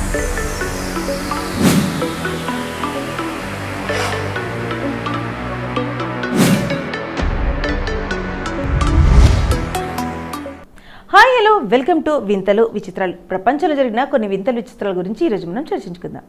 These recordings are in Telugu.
హాయ్ హలో వెల్కమ్ టు వింతలు విచిత్రాలు. ప్రపంచంలో జరిగిన కొన్ని వింతలు విచిత్రాల గురించి ఈరోజు మనం చర్చించుకుందాం.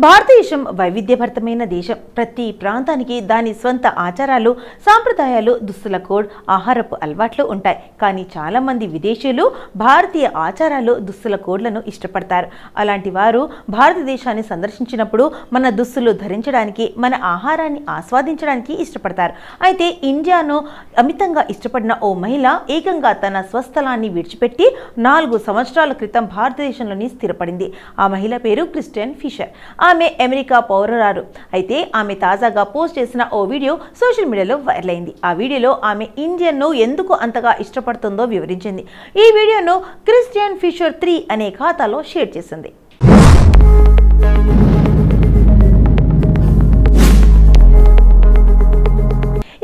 భారతదేశం వైవిధ్యభరితమైన దేశం. ప్రతి ప్రాంతానికి దాని స్వంత ఆచారాలు, సాంప్రదాయాలు, దుస్తుల కోడ్, ఆహారపు అలవాట్లు ఉంటాయి. కానీ చాలామంది విదేశీయులు భారతీయ ఆచారాలు, దుస్తుల కోడ్లను ఇష్టపడతారు. అలాంటి వారు భారతదేశాన్ని సందర్శించినప్పుడు మన దుస్తులు ధరించడానికి, మన ఆహారాన్ని ఆస్వాదించడానికి ఇష్టపడతారు. అయితే ఇండియాను అమితంగా ఇష్టపడిన ఓ మహిళ ఏకంగా తన స్వస్థలాన్ని విడిచిపెట్టి 4 సంవత్సరాల క్రితం భారతదేశంలోని స్థిరపడింది. ఆ మహిళ పేరు క్రిస్టియన్ ఫిషర్. ఆమె అమెరికా పౌరురాలు. అయితే ఆమె తాజాగా పోస్ట్ చేసిన ఓ వీడియో సోషల్ మీడియాలో వైరల్ అయింది. ఆ వీడియోలో ఆమె ఇండియన్ను ఎందుకు అంతగా ఇష్టపడుతుందో వివరించింది. ఈ వీడియోను క్రిస్టియన్ ఫిషర్ 3 అనే ఖాతాలో షేర్ చేసింది.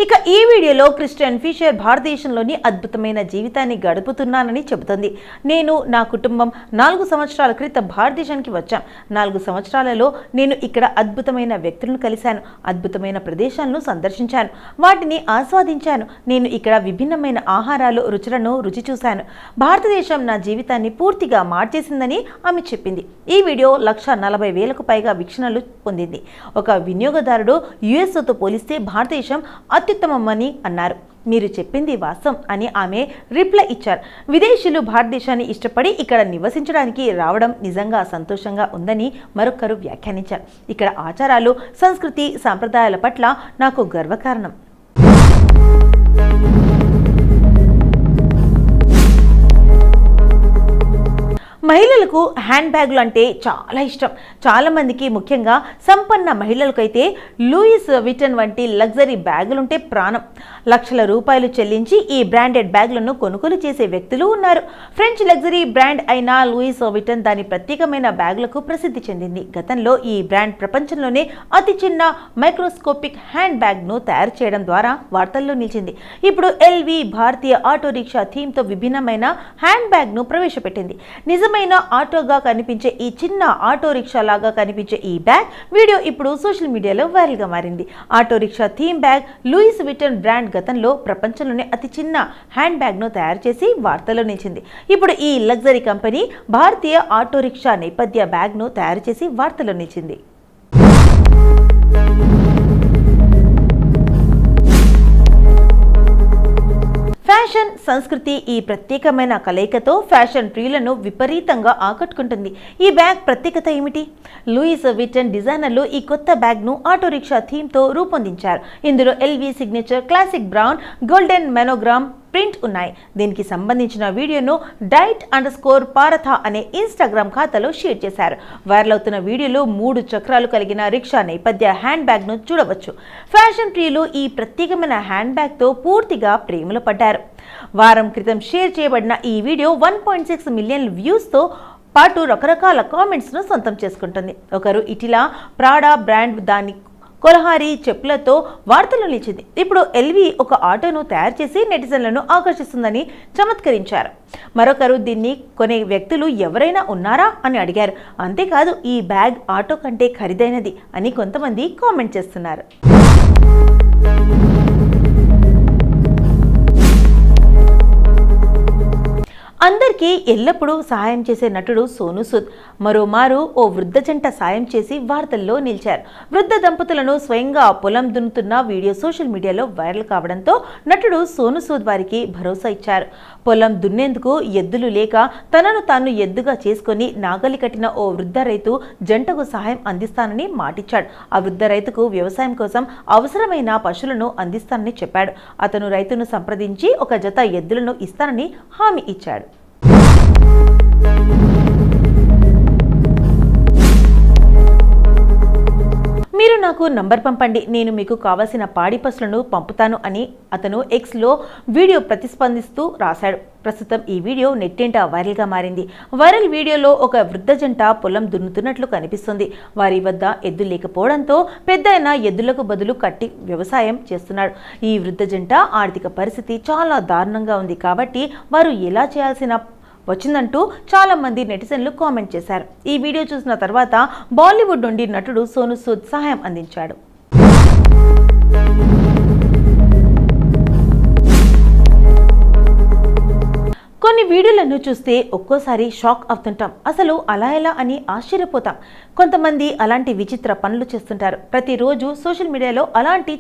ఇక ఈ వీడియోలో క్రిస్టియన్ ఫిషర్ భారతదేశంలోని అద్భుతమైన జీవితాన్ని గడుపుతున్నానని చెబుతుంది. నేను, నా కుటుంబం 4 సంవత్సరాల క్రితం భారతదేశానికి వచ్చాం. 4 సంవత్సరాలలో నేను ఇక్కడ అద్భుతమైన వ్యక్తులను కలిశాను, అద్భుతమైన ప్రదేశాలను సందర్శించాను, వాటిని ఆస్వాదించాను. నేను ఇక్కడ విభిన్నమైన ఆహారాలు, రుచులను రుచి చూశాను. భారతదేశం నా జీవితాన్ని పూర్తిగా మార్చేసిందని ఆమె చెప్పింది. ఈ వీడియో 140,000కు పైగా వీక్షణలు పొందింది. ఒక వినియోగదారుడు యుఎస్తో పోలిస్తే భారతదేశం అత్యుత్తమమని అన్నారు. మీరు చెప్పింది వాస్తవం అని ఆమె రిప్లై ఇచ్చారు. విదేశీయులు భారతదేశాన్ని ఇష్టపడి ఇక్కడ నివసించడానికి రావడం నిజంగా సంతోషంగా ఉందని మరొకరు వ్యాఖ్యానించారు. ఇక్కడ ఆచారాలు, సంస్కృతి, సాంప్రదాయాల పట్ల నాకు గర్వకారణం. మహిళలకు హ్యాండ్ బ్యాగులు అంటే చాలా ఇష్టం. చాలామందికి, ముఖ్యంగా సంపన్న మహిళలకైతే లూయిస్ విటన్ వంటి లగ్జరీ బ్యాగులుంటే ప్రాణం. లక్షల రూపాయలు చెల్లించి ఈ బ్రాండెడ్ బ్యాగులను కొనుగోలు చేసే వ్యక్తులు ఉన్నారు. ఫ్రెంచ్ లగ్జరీ బ్రాండ్ అయిన లూయిస్ విటన్ దాని ప్రత్యేకమైన బ్యాగులకు ప్రసిద్ధి చెందింది. గతంలో ఈ బ్రాండ్ ప్రపంచంలోనే అతి చిన్న మైక్రోస్కోపిక్ హ్యాండ్ బ్యాగ్ను తయారు చేయడం ద్వారా వార్తల్లో నిలిచింది. ఇప్పుడు ఎల్వి భారతీయ ఆటో రిక్షా థీమ్తో విభిన్నమైన హ్యాండ్ బ్యాగ్ను ప్రవేశపెట్టింది. నిజమైన ఆటోగా కనిపించే ఈ చిన్న ఆటో రిక్షా లాగా కనిపించే ఈ బ్యాగ్ వీడియో ఇప్పుడు సోషల్ మీడియాలో వైరల్ గా మారింది. Auto rickshaw theme bag Louis Vuitton brand గతంలో ప్రపంచంలోనే అతి చిన్న హ్యాండ్ బ్యాగ్ ను తయారు చేసి వార్తల్లో నిలిచింది. ఇప్పుడు ఈ లగ్జరీ కంపెనీ భారతీయ ఆటో రిక్షా నేపథ్య బ్యాగ్ ను తయారు చేసి వార్తల్లో నిలిచింది. ఫ్యాషన్, సంస్కృతి ఈ ప్రత్యేకమైన కలయికతో ఫ్యాషన్ ప్రియులను విపరీతంగా ఆకట్టుకుంటుంది. ఈ బ్యాగ్ ప్రత్యేకత ఏమిటి? లూయిస్ విటన్ డిజైనర్లు ఈ కొత్త బ్యాగ్ను ఆటో రిక్షా థీమ్తో రూపొందించారు. ఇందులో LV signature, classic brown, golden monogram print ఉన్నాయి. దీనికి సంబంధించిన వీడియోను డైట్_పారథ అనే ఇన్స్టాగ్రామ్ ఖాతాలో షేర్ చేశారు. వైరల్ అవుతున్న వీడియోలో 3 చక్రాలు కలిగిన రిక్షా నేపథ్య హ్యాండ్ బ్యాగ్ను చూడవచ్చు. ఫ్యాషన్ ప్రియులు ఈ ప్రత్యేకమైన హ్యాండ్ బ్యాగ్తో పూర్తిగా ప్రేమలో పడ్డారు. వారం క్రితం షేర్ చేయబడిన ఈ వీడియో 1.6 మిలియన్ వ్యూస్తో పాటు రకరకాల కామెంట్స్ను సొంతం చేసుకుంటుంది. ఒకరు ఇటీలా ప్రాడా బ్రాండ్ దాని కొలహారీ చెప్పులతో వార్తలు నిలిచింది. ఇప్పుడు ఎల్వి ఒక ఆటోను తయారు చేసి నెటిజన్లను ఆకర్షిస్తుందని చమత్కరించారు. మరొకరు దీన్ని కొనే వ్యక్తులు ఎవరైనా ఉన్నారా అని అడిగారు. అంతేకాదు, ఈ బ్యాగ్ ఆటో కంటే ఖరీదైనది అని కొంతమంది కామెంట్ చేస్తున్నారు. అందరికీ ఎల్లప్పుడూ సహాయం చేసే నటుడు సోనూ సూద్ మరోమారు ఓ వృద్ధ జంట సాయం చేసి వార్తల్లో నిలిచారు. వృద్ధ దంపతులను స్వయంగా పొలం దున్నుతున్న వీడియో సోషల్ మీడియాలో వైరల్ కావడంతో నటుడు సోనూ సూద్ వారికి భరోసా ఇచ్చారు. పొలం దున్నేందుకు ఎద్దులు లేక తనను తాను ఎద్దుగా చేసుకుని నాగలి కట్టిన ఓ వృద్ధ రైతు జంటకు సహాయం అందిస్తానని మాటిచ్చాడు. ఆ వృద్ధ రైతుకు వ్యవసాయం కోసం అవసరమైన పశువులను అందిస్తానని చెప్పాడు. అతను రైతును సంప్రదించి ఒక జత ఎద్దులను ఇస్తానని హామీ ఇచ్చాడు. మీరు నాకు నంబర్ పంపండి, నేను మీకు కావలసిన పాడి పశువులను పంపుతాను అని అతను ఎక్స్లో వీడియో ప్రతిస్పందిస్తూ రాశాడు. ప్రస్తుతం ఈ వీడియో నెట్టింట వైరల్గా మారింది. వైరల్ వీడియోలో ఒక వృద్ధ జంట పొలం దున్నుతున్నట్లు కనిపిస్తుంది. వారి వద్ద ఎద్దు లేకపోవడంతో పెద్దయిన ఎద్దులకు బదులు కట్టి వ్యవసాయం చేస్తున్నాడు. ఈ వృద్ధ జంట ఆర్థిక పరిస్థితి చాలా దారుణంగా ఉంది కాబట్టి వారు ఎలా చేయాల్సిన వచ్చిందంటూ చాలా మంది నెటిజన్లు కామెంట్ చేశారు. ఈ వీడియో చూసిన తర్వాత బాలీవుడ్ నుండి నటుడు సోను సూద్ సహాయం అందించాడు. కొన్ని వీడియోలను చూస్తే ఒక్కోసారి షాక్ అవుతుంటాం. అసలు అలా ఎలా అని ఆశ్చర్యపోతాం. కొంతమంది అలాంటి విచిత్ర పనులు చేస్తుంటారు. ప్రతిరోజు సోషల్ మీడియాలో అలాంటి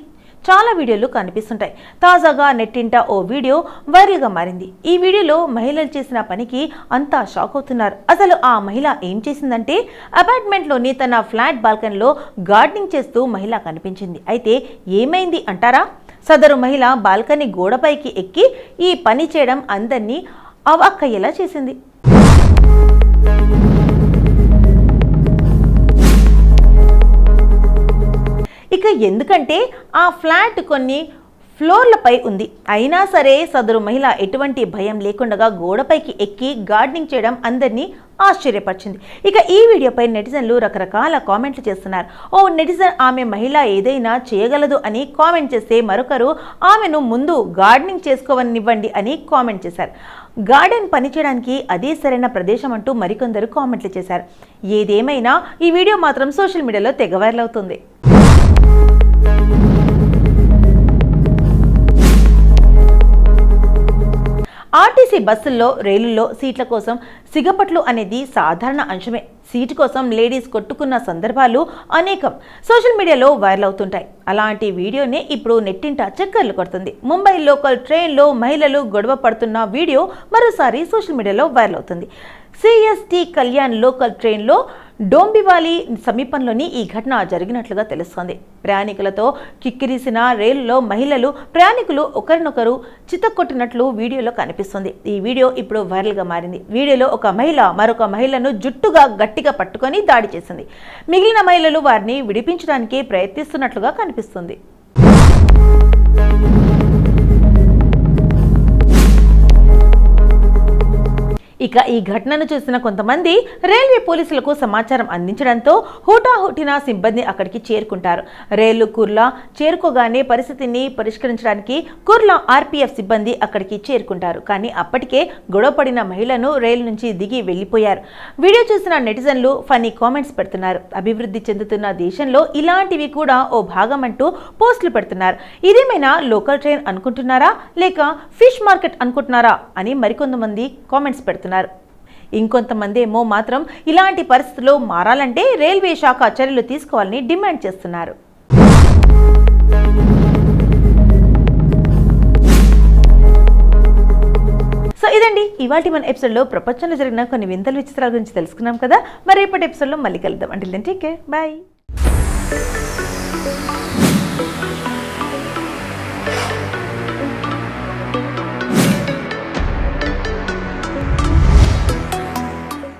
చాలా వీడియోలు కనిపిస్తుంటాయి. తాజాగా నెట్టింట ఓ వీడియో వైరల్గా మారింది. ఈ వీడియోలో మహిళలు చేసిన పనికి అంతా షాక్ అవుతున్నారు. అసలు ఆ మహిళ ఏం చేసిందంటే అపార్ట్మెంట్లోని తన ఫ్లాట్ బాల్కనీలో గార్డెనింగ్ చేస్తూ మహిళ కనిపించింది. అయితే ఏమైంది అంటారా? సదరు మహిళ బాల్కనీ గోడపైకి ఎక్కి ఈ పని చేయడం అందరినీ అవాక్కయ్యేలా చేసింది. ఇక ఎందుకంటే ఆ ఫ్లాట్ కొన్ని ఫ్లోర్లపై ఉంది. అయినా సరే సదరు మహిళ ఎటువంటి భయం లేకుండా గోడపైకి ఎక్కి గార్డెనింగ్ చేయడం అందరినీ ఆశ్చర్యపరిచింది. ఇక ఈ వీడియోపై నెటిజన్లు రకరకాల కామెంట్లు చేస్తున్నారు. ఓ నెటిజన్ ఆమె మహిళ ఏదైనా చేయగలదు అని కామెంట్ చేస్తే మరొకరు ఆమెను ముందు గార్డెనింగ్ చేసుకోవనివ్వండి అని కామెంట్ చేశారు. గార్డెన్ పనిచేయడానికి అదే సరైన ప్రదేశం అంటూ మరికొందరు కామెంట్లు చేశారు. ఏదేమైనా ఈ వీడియో మాత్రం సోషల్ మీడియాలో తెగ వైరల్ అవుతుంది. ఆర్టీసీ బస్సుల్లో రైలుల్లో సీట్ల కోసం సిగపట్లు అనేది సాధారణ అంశమే. సీటు కోసం లేడీస్ కొట్టుకున్న సందర్భాలు అనేకం సోషల్ మీడియాలో వైరల్ అవుతుంటాయి. అలాంటి వీడియోనే ఇప్పుడు నెట్టింట చక్కర్లు కొడుతుంది. ముంబై లోకల్ ట్రైన్లో మహిళలు గొడవ పడుతున్న వీడియో మరోసారి సోషల్ మీడియాలో వైరల్ అవుతుంది. సిఎస్టీ కళ్యాణ్ లోకల్ ట్రైన్లో డోంబివాలి సమీపంలోని ఈ ఘటన జరిగినట్లుగా తెలుస్తోంది. ప్రయాణికులతో కిక్కిరిసిన రైలులో మహిళలు ప్రయాణికులు ఒకరినొకరు చితక్కొట్టినట్లు వీడియోలో కనిపిస్తుంది. ఈ వీడియో ఇప్పుడు వైరల్గా మారింది. వీడియోలో ఒక మహిళ మరొక మహిళను జుట్టుగా గట్టిగా పట్టుకొని దాడి చేసింది. మిగిలిన మహిళలు వారిని విడిపించడానికి ప్రయత్నిస్తున్నట్లుగా కనిపిస్తుంది. ఇక ఈ ఘటనను చూసిన కొంతమంది రైల్వే పోలీసులకు సమాచారం అందించడంతో హుటాహుటిన సిబ్బంది అక్కడికి చేరుకుంటారు. రైలు కుర్లా చేరుకోగానే పరిస్థితిని పరిష్కరించడానికి కుర్లా ఆర్పీఎఫ్ సిబ్బంది అక్కడికి చేరుకుంటారు. కానీ అప్పటికే గొడవపడిన మహిళను రైలు నుంచి దిగి వెళ్లిపోయారు. వీడియో చూసిన నెటిజన్లు ఫన్నీ కామెంట్స్ పెడుతున్నారు. అభివృద్ధి చెందుతున్న దేశంలో ఇలాంటివి కూడా ఓ భాగం అంటూ పోస్టులు పెడుతున్నారు. ఇదేమైనా లోకల్ ట్రైన్ అనుకుంటున్నారా లేక ఫిష్ మార్కెట్ అనుకుంటున్నారా అని మరికొంతమంది కామెంట్స్ పెడుతున్నారు. ఇంకొంతమంది ఏమో మాత్రం ఇలాంటి పరిస్థితుల్లో మారాలంటే రైల్వే శాఖ చర్యలు తీసుకోవాలని డిమాండ్ చేస్తున్నారు. సో ఇదండి ఇవాల్టి మన ఎపిసోడ్లో ప్రపంచంలో జరిగిన కొన్ని వింతలు విచిత్రాల గురించి తెలుసుకున్నాం కదా. మరి రేపటి ఎపిసోడ్లో మళ్ళీ కలుద్దాం. అంటే టేక్ కేర్, బాయ్.